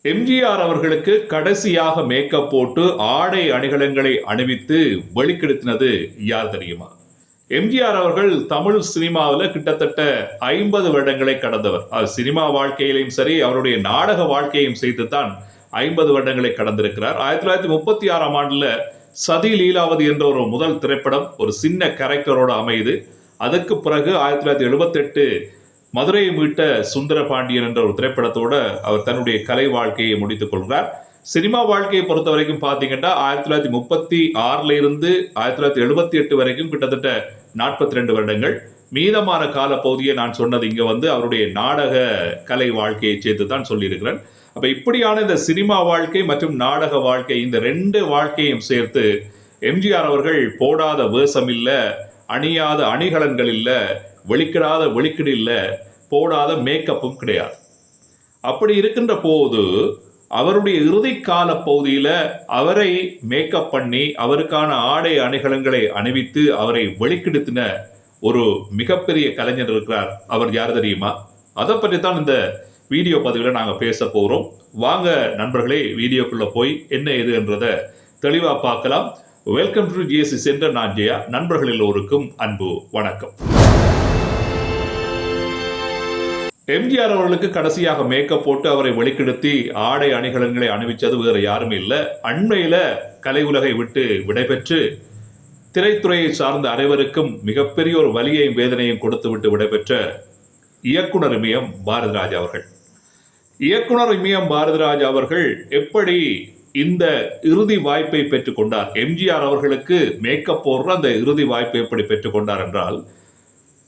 எம்ஜிஆர் அவர்களுக்கு கடைசியாக மேக்கப் போட்டு ஆடை அணிகலன்களை அணிவித்து வெளிக்கெடுத்தினது யார் தெரியுமா? எம்ஜிஆர் அவர்கள் தமிழ் சினிமாவில் கிட்டத்தட்ட 50 வருடங்களை கடந்தவர். சினிமா வாழ்க்கையிலையும் சரி, அவருடைய நாடக வாழ்க்கையையும் சேர்த்துத்தான் 50 வருடங்களை கடந்திருக்கிறார். 1936ஆம் ஆண்டுல சதி லீலாவதி என்ற ஒரு முதல் திரைப்படம் ஒரு சின்ன கேரக்டரோட அமையுது. அதற்கு பிறகு 1978 மதுரையை மீட்ட சுந்தர பாண்டியன் என்ற ஒரு திரைப்படத்தோட அவர் தன்னுடைய கலை வாழ்க்கையை முடித்துக் கொள்கிறார். சினிமா வாழ்க்கையை பொறுத்த வரைக்கும் பார்த்தீங்கன்னா 1936 இருந்து 1978 வரைக்கும் கிட்டத்தட்ட 42 வருடங்கள். மீதமான கால பகுதியை நான் சொன்னது இங்க அவருடைய நாடக கலை வாழ்க்கையை சேர்த்து தான் சொல்லியிருக்கிறேன். அப்ப இப்படியான இந்த சினிமா வாழ்க்கை மற்றும் நாடக வாழ்க்கை, இந்த ரெண்டு வாழ்க்கையும் சேர்த்து எம்ஜிஆர் அவர்கள் போடாத வேஷம் இல்ல, அணியாத அணிகலன்கள் இல்ல, வெளிக்கிடாத வெளிக்கிடு இல்ல, போடாத மேக்கப்பும் கிடையாது. அப்படி இருக்கின்ற போது அவருடைய இறுதி கால பகுதியில் அவரை மேக்கப் பண்ணி அவருக்கான ஆடை அணிகலன்களை அணிவித்து அவரை வெளிக்கெடுத்தின ஒரு மிகப்பெரிய கலைஞர் இருக்கிறார். அவர் யார் தெரியுமா? அதை பற்றி தான் இந்த வீடியோ பதிவில் நாங்கள் பேச போகிறோம். வாங்க நண்பர்களே, வீடியோக்குள்ள போய் என்ன ஏது என்றதை தெளிவாக பார்க்கலாம். Welcome to GSC centre. நான் ஜெயா. நண்பர்கள் எல்லோருக்கும் அன்பு வணக்கம். எம்ஜிஆர் அவர்களுக்கு கடைசியாக மேக்கப் போட்டு அவரை வெளிக்கெடுத்தி ஆடை அணிகலன்களை அணிவிச்சது வேறு யாருமே இல்லை. அண்மையில கலை உலகை விட்டு விடைபெற்று திரைத்துறையை சார்ந்த அனைவருக்கும் மிகப்பெரிய ஒரு வலியையும் வேதனையும் கொடுத்து விட்டு விடைபெற்ற இயக்குனர் இமயம் பாரதிராஜா அவர்கள். இயக்குனர் இமயம் பாரதிராஜா அவர்கள் எப்படி இந்த இறுதி வாய்ப்பை பெற்றுக்கொண்டார்? எம்ஜிஆர் அவர்களுக்கு மேக்கப் போடுற அந்த இறுதி வாய்ப்பை எப்படி பெற்றுக்கொண்டார் என்றால்,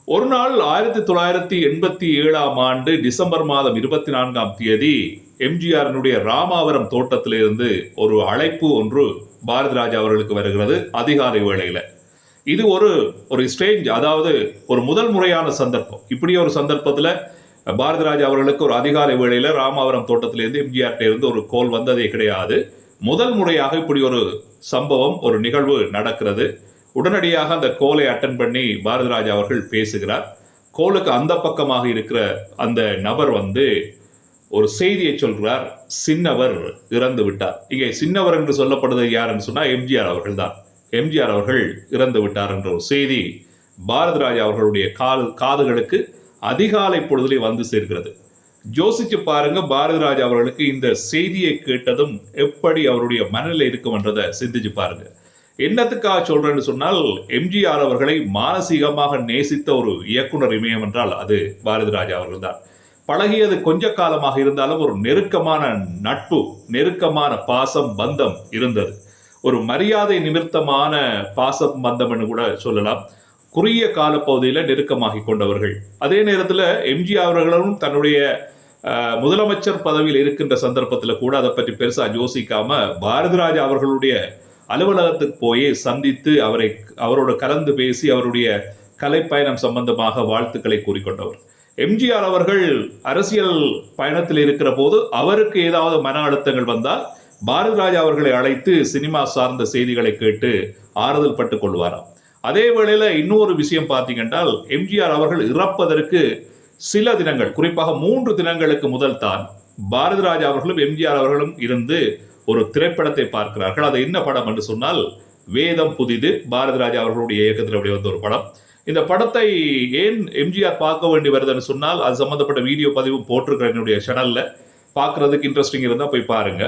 ஒரு நாள் 1987ஆம் ஆண்டு டிசம்பர் மாதம் 24ஆம் தேதி எம்ஜிஆரினுடைய ராமாவரம் தோட்டத்திலிருந்து ஒரு அழைப்பு ஒன்று பாரதிராஜா அவர்களுக்கு வருகிறது அதிகாலை வேளையில. இது ஒரு ஸ்டேஞ்ச், அதாவது ஒரு முதல் முறையான சந்தர்ப்பம். இப்படி ஒரு சந்தர்ப்பத்தில் பாரதிராஜா அவர்களுக்கு ஒரு அதிகாலை வேளையில ராமாவரம் தோட்டத்திலிருந்து எம்ஜிஆர்ட்ட இருந்து ஒரு கோல் வந்ததே கிடையாது. முதல் முறையாக இப்படி ஒரு சம்பவம், ஒரு நிகழ்வு நடக்கிறது. உடனடியாக அந்த கோலை அட்டன் பண்ணி பாரதிராஜா அவர்கள் பேசுகிறார். கோலுக்கு அந்த பக்கமாக இருக்கிற அந்த நபர் ஒரு செய்தியை சொல்கிறார். சின்னவர் இறந்து விட்டார். இங்கே சின்னவர் என்று சொல்லப்படுவது யாருன்னு சொன்னா எம்ஜிஆர் அவர்கள் தான். எம்ஜிஆர் அவர்கள் இறந்து விட்டார் என்ற ஒரு செய்தி பாரதிராஜா அவர்களுடைய காதுகளுக்கு அதிகாலை பொழுதிலே வந்து சேர்க்கிறது. யோசிச்சு பாருங்க, பாரதிராஜா அவர்களுக்கு இந்த செய்தியை கேட்டதும் எப்படி அவருடைய மனநிலை இருக்கும் என்றதை சிந்திச்சு பாருங்க. என்னத்துக்காக சொல்றேன்னு சொன்னால், எம்ஜிஆர் அவர்களை மானசீகமாக நேசித்த ஒரு இயக்குனர் இமயம் என்றால் அது பாரதிராஜா அவர்கள் தான். பழகியது கொஞ்ச காலமாக இருந்தாலும் ஒரு நெருக்கமான நட்பு, நெருக்கமான பாசம், பந்தம் இருந்தது. ஒரு மரியாதை நிமித்தமான பாசம் பந்தம் என்று கூட சொல்லலாம். குறுகிய காலப்பகுதியில் நெருக்கமாகி கொண்டவர்கள். அதே நேரத்தில் எம்ஜிஆர் அவர்களும் தன்னுடைய முதலமைச்சர் பதவியில் இருக்கின்ற சந்தர்ப்பத்தில் கூட அதை பற்றி பெருசா யோசிக்காம பாரதிராஜா அவர்களுடைய அலுவலகத்துக்கு போய் சந்தித்து அவரோட கலந்து பேசி அவருடைய கலைப்பயணம் சம்பந்தமாக வாழ்த்துக்களை கூறிக்கொண்டவர். எம்ஜிஆர் அவர்கள் அரசியல் பயணத்தில் இருக்கிற போது அவருக்கு ஏதாவது மன அழுத்தங்கள் வந்தால் பாரதிராஜா அவர்களை அழைத்து சினிமா சார்ந்த செய்திகளை கேட்டு ஆறுதல் பட்டுக் கொள்வாராம். அதே வேளையில இன்னொரு விஷயம் பார்த்தீங்கன்னா, எம்ஜிஆர் அவர்கள் இறப்பதற்கு சில தினங்கள், குறிப்பாக 3 தினங்களுக்கு முதல் தான் பாரதிராஜா அவர்களும் எம்ஜிஆர் அவர்களும் இருந்து ஒரு திரைப்படத்தை பார்க்கிறார்கள். அது என்ன படம் என்று சொன்னால், வேதம் புதிது. பாரதிராஜா அவர்களுடைய இயக்கத்தில் அப்படி வந்த ஒரு படம். இந்த படத்தை ஏன் எம்ஜிஆர் பார்க்க வேண்டி வருதுன்னு சொன்னால், அது சம்பந்தப்பட்ட வீடியோ பதிவு போட்டிருக்கிறேன் என்னுடைய சேனல்ல. பார்க்கறதுக்கு இன்ட்ரெஸ்டிங் இருந்தால் போய் பாருங்க.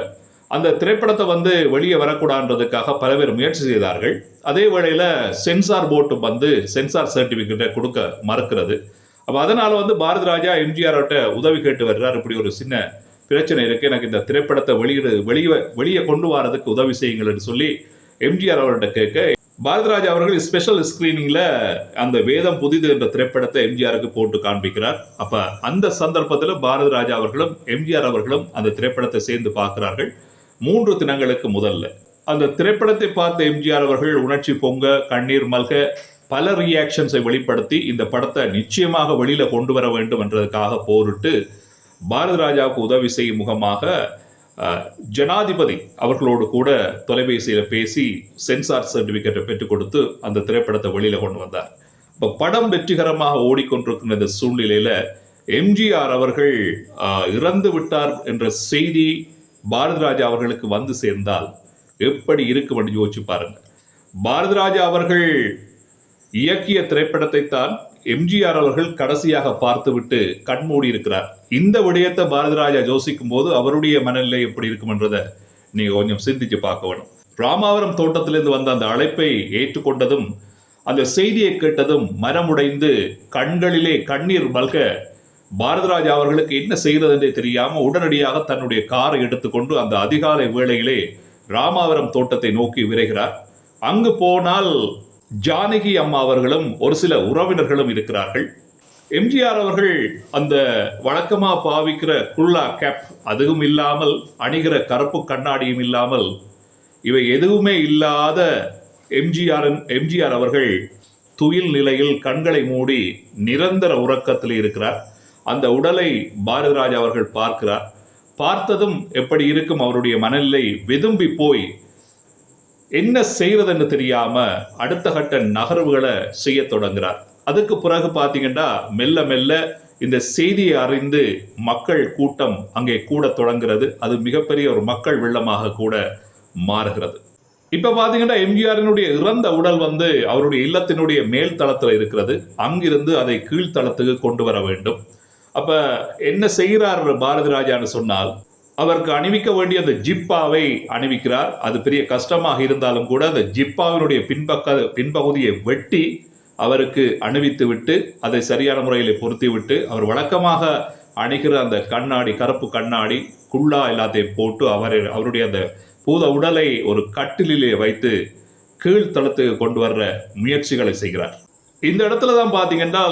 அந்த திரைப்படத்தை வெளியே வரக்கூடாதுன்றதுக்காக பல பேர் முயற்சி செய்தார்கள். அதே வேளையில சென்சார் போர்டு சென்சார் சர்டிபிகேட்டை கொடுக்க மறுக்கிறது. அப்ப அதனால பாரதிராஜா எம்ஜிஆர்கிட்ட உதவி கேட்டு வர்றார். இப்படி ஒரு சின்ன பிரச்சனை இருக்கு, எனக்கு இந்த திரைப்படத்தை வெளியே கொண்டு வரதுக்கு உதவி செய்யுங்கள் என்று சொல்லி எம்ஜிஆர் அவர்கிட்ட கேட்க, பாரதிராஜா அவர்கள் ஸ்பெஷல் ஸ்கிரீனிங்ல அந்த வேதம் புதிது என்ற திரைப்படத்தை எம்ஜிஆருக்கு போட்டு காண்பிக்கிறார். அப்ப அந்த சந்தர்ப்பத்தில் பாரதிராஜா அவர்களும் எம்ஜிஆர் அவர்களும் அந்த திரைப்படத்தை சேர்ந்து பார்க்கிறார்கள். 3 தினங்களுக்கு முதல்ல அந்த திரைப்படத்தை பார்த்த எம்ஜிஆர் அவர்கள் உணர்ச்சி பொங்க, கண்ணீர் மல்க, பல ரியாக்ஷன்ஸை வெளிப்படுத்தி இந்த படத்தை நிச்சயமாக வெளியில கொண்டு வர வேண்டும் என்றதுக்காக போரிட்டு பாரதிராஜாவுக்கு உதவி செய்யும் முகமாக ஜனாதிபதி அவர்களோடு கூட தொலைபேசியில் பேசி சென்சார் சர்டிபிகேட்டை பெற்றுக் கொடுத்து அந்த திரைப்படத்தை வெளியில கொண்டு வந்தார். இப்போ படம் வெற்றிகரமாக ஓடிக்கொண்டிருக்கிற இந்த சூழ்நிலையில எம்ஜிஆர் அவர்கள் இறந்து விட்டார் என்ற செய்தி பாரதிராஜா அவர்களுக்கு வந்து சேர்ந்தால் எப்படி இருக்கும் என்று யோசிச்சு பாருங்க. பாரதிராஜா அவர்கள் இயக்கிய திரைப்படத்தை தான் எம்ஜிஆர் அவர்கள் கடைசியாக பார்த்துவிட்டு கண்மூடி இருக்கிறார். இந்த விடயத்தை பாரதிராஜா யோசிக்கும் போது அவருடைய மனநிலை எப்படி இருக்கும் என்றதை நீங்க கொஞ்சம் சிந்திச்சு பார்க்க வேணும். ராமாவரம் தோட்டத்திலிருந்து வந்த அந்த அழைப்பை ஏற்றுக்கொண்டதும் அந்த செய்தியை கேட்டதும் மனமுடைந்து கண்களிலே கண்ணீர் மல்க பாரதிராஜா அவர்களுக்கு என்ன செய்கிறது என்றே தெரியாம உடனடியாக தன்னுடைய காரை எடுத்துக்கொண்டு அந்த அதிகாலை வேளையிலே ராமாவரம் தோட்டத்தை நோக்கி விரைகிறார். அங்கு போனால் ஜானகி அம்மா அவர்களும் ஒரு சில உறவினர்களும் இருக்கிறார்கள். எம்ஜிஆர் அவர்கள் அந்த வழக்கமா பாவிக்கிற குல்லா கேப் அதுவும் இல்லாமல் அணிகிற கருப்பு கண்ணாடியும் இல்லாமல் இவை எதுவுமே இல்லாத எம்ஜிஆர் அவர்கள் துயில் நிலையில் கண்களை மூடி நிரந்தர உறக்கத்தில் இருக்கிறார். அந்த உடலை பாரதிராஜா அவர்கள் பார்க்கிறார். பார்த்ததும் எப்படி இருக்கும் அவருடைய மனநிலை வெதும்பி போய் என்ன செய்யறதுன்னு தெரியாம அடுத்த கட்ட நகர்வுகளை செய்ய தொடங்குறார். அதுக்கு பிறகு பார்த்தீங்கன்னா மெல்ல மெல்ல இந்த செய்தியை அறிந்து மக்கள் கூட்டம் அங்கே கூட தொடங்குறது. அது மிகப்பெரிய ஒரு மக்கள் வெள்ளமாக கூட மாறுகிறது. இப்ப பாத்தீங்கன்னா எம்ஜிஆரினுடைய இறந்த உடல் வந்து அவருடைய இல்லத்தினுடைய மேல் தளத்துல இருக்கிறது. அங்கிருந்து அதை கீழ்த்தளத்துக்கு கொண்டு வர வேண்டும். அப்ப என்ன செய்கிறார் பாரதிராஜான்னு சொன்னால் அவருக்கு அணிவிக்க வேண்டிய அந்த ஜிப்பாவை அணிவிக்கிறார். அது பெரிய கஷ்டமாக இருந்தாலும் கூட அந்த ஜிப்பாவினுடைய பின்பகுதியை வெட்டி அவருக்கு அணிவித்து விட்டு அதை சரியான முறையில் பொருத்தி விட்டு அவர் வழக்கமாக அணிகிற அந்த கண்ணாடி கருப்பு கண்ணாடி குள்ளா எல்லாத்தையும் போட்டு அவருடைய அந்த பூத உடலை ஒரு கட்டிலே வைத்து கீழ்த்தளத்துக்கு கொண்டு வர்ற முயற்சிகளை செய்கிறார். இந்த இடத்துல தான் பார்த்தீங்கன்னா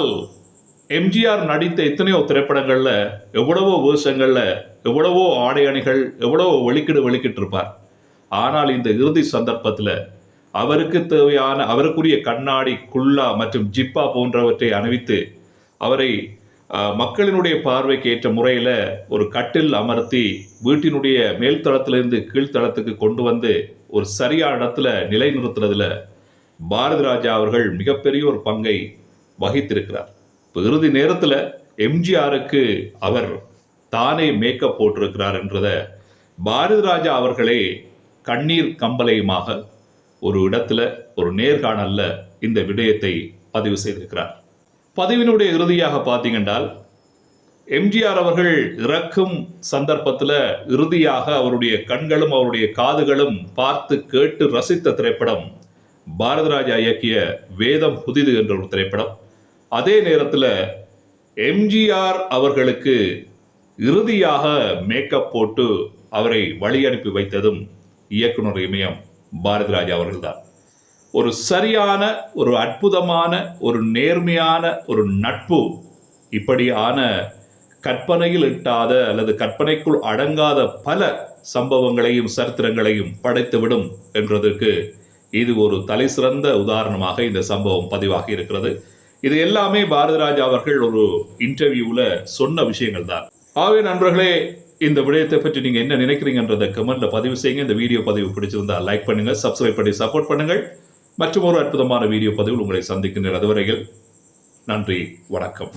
எம்ஜிஆர் நடித்த எத்தனையோ திரைப்படங்கள்ல எவ்வளவோ வேஷங்கள்ல எவ்வளவோ ஆடை அணிகள் எவ்வளவோ வெளிக்கிட்டு இருப்பார். ஆனால் இந்த இறுதி சந்தர்ப்பத்தில் அவருக்கு தேவையான அவருக்குரிய கண்ணாடி குல்லா மற்றும் ஜிப்பா போன்றவற்றை அணிவித்து அவரை மக்களினுடைய பார்வைக்கு ஏற்ற முறையில் ஒரு கட்டில் அமர்த்தி வீட்டினுடைய மேல்தளத்திலிருந்து கீழ்த்தளத்துக்கு கொண்டு வந்து ஒரு சரியான இடத்துல நிலைநிறுத்துறதுல பாரதிராஜா அவர்கள் மிகப்பெரிய ஒரு பங்கை வகித்திருக்கிறார். இப்போ இறுதி நேரத்தில் எம்ஜிஆருக்கு அவர் தானே மேக்கப் போட்டிருக்கிறார் என்றத பாரதிராஜா அவர்களே கண்ணீர் கம்பலையுமாக ஒரு இடத்துல ஒரு நேர்காணல்ல இந்த விடயத்தை பதிவு செய்திருக்கிறார். பதிவினுடைய இறுதியாக பார்த்தீங்கன்றால் எம்ஜிஆர் அவர்கள் இறக்கும் சந்தர்ப்பத்தில் இறுதியாக அவருடைய கண்களும் அவருடைய காதுகளும் பார்த்து கேட்டு ரசித்த திரைப்படம் பாரதிராஜா இயக்கிய வேதம் புதிது என்ற ஒரு திரைப்படம். அதே நேரத்தில் எம்ஜிஆர் அவர்களுக்கு இறுதியாக மேக்கப் போட்டு அவரை வழி அனுப்பி வைத்ததும் இயக்குனர் இமயம் பாரதிராஜா அவர்கள்தான். ஒரு சரியான ஒரு அற்புதமான ஒரு நேர்மையான ஒரு நட்பு இப்படியான கற்பனையில் எட்டாத அல்லது கற்பனைக்குள் அடங்காத பல சம்பவங்களையும் சரித்திரங்களையும் படைத்துவிடும் என்றதற்கு இது ஒரு தலை சிறந்த உதாரணமாக இந்த சம்பவம் பதிவாகி இருக்கிறது. இது எல்லாமே பாரதிராஜா அவர்கள் ஒரு இன்டர்வியூவில் சொன்ன விஷயங்கள் தான். ஆகவே நண்பர்களே, இந்த விடயத்தை பற்றி நீங்க என்ன நினைக்கிறீங்கன்றதை கமெண்ட்ல பதிவு செய்யுங்க. இந்த வீடியோ பதிவு பிடிச்சிருந்தா லைக் பண்ணுங்க, சப்ஸ்கிரைப் பண்ணி சப்போர்ட் பண்ணுங்கள். மற்றும் ஒரு அற்புதமான வீடியோ பதிவில் உங்களை சந்திக்கின்ற அதுவரையில் நன்றி, வணக்கம்.